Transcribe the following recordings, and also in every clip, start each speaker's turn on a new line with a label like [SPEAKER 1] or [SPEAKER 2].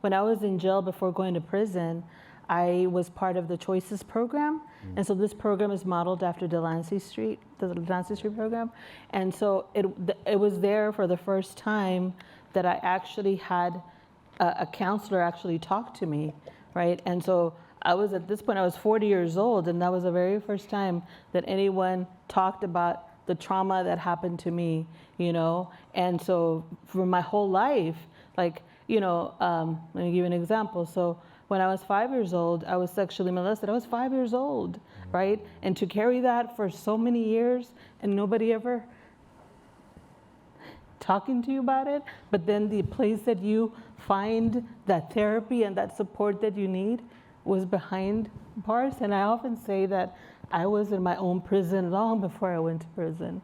[SPEAKER 1] when I was in jail before going to prison, I was part of the Choices program. And so this program is modeled after the Delancey Street program. And so it was there for the first time that I actually had a counselor actually talk to me, right? And so at this point, I was 40 years old, and that was the very first time that anyone talked about the trauma that happened to me, And so for my whole life, let me give you an example. So when I was 5 years old, I was sexually molested. I was 5 years old, right? And to carry that for so many years and nobody ever talking to you about it, but then the place that you find that therapy and that support that you need was behind bars. And I often say that I was in my own prison long before I went to prison,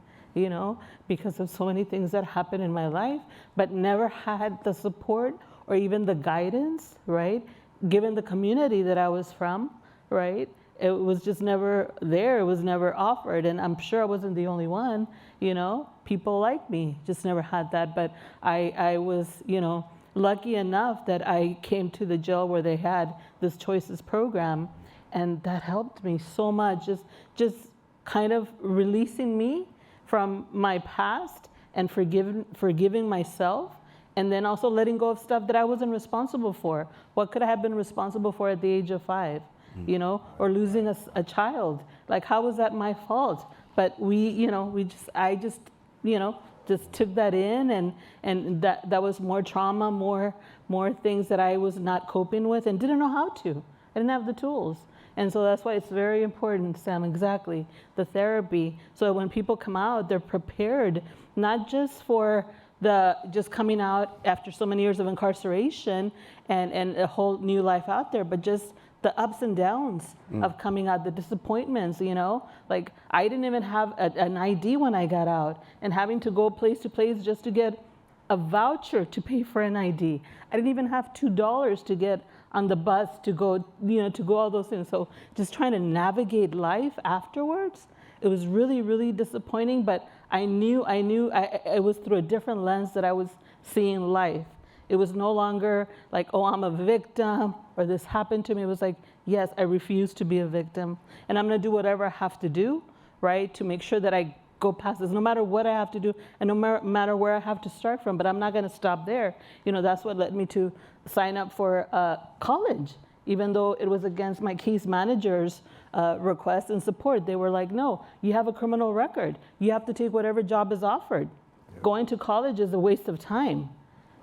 [SPEAKER 1] because of so many things that happened in my life, but never had the support or even the guidance, right? Given the community that I was from, right? It was just never there. It was never offered. And I'm sure I wasn't the only one, people like me just never had that. But I was, lucky enough that I came to the jail where they had this Choices program. And that helped me so much, just kind of releasing me from my past and forgiving myself. And then also letting go of stuff that I wasn't responsible for. What could I have been responsible for at the age of 5, or losing a child? Like, how was that my fault? But I just took that in, and that was more trauma, more things that I was not coping with and didn't know how to. I didn't have the tools. And so that's why it's very important, Sam, exactly, the therapy. So when people come out, they're prepared, not just for just coming out after so many years of incarceration and a whole new life out there, but just the ups and downs of coming out, the disappointments, Like, I didn't even have an ID when I got out, and having to go place to place just to get a voucher to pay for an ID. I didn't even have $2 to get on the bus to go, to go all those things. So just trying to navigate life afterwards, it was really, really disappointing, but I knew it was through a different lens that I was seeing life. It was no longer like, oh, I'm a victim or this happened to me. It was like, yes, I refuse to be a victim. And I'm gonna do whatever I have to do, right, to make sure that I go past this, no matter what I have to do and no matter where I have to start from, but I'm not gonna stop there. That's what led me to sign up for college, even though it was against my case manager's request and support. They were like, no, you have a criminal record. You have to take whatever job is offered. Yeah. Going to college is a waste of time,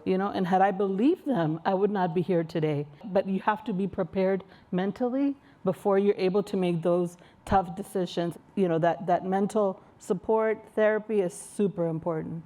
[SPEAKER 1] and had I believed them, I would not be here today. But you have to be prepared mentally before you're able to make those tough decisions. That mental support therapy is super important.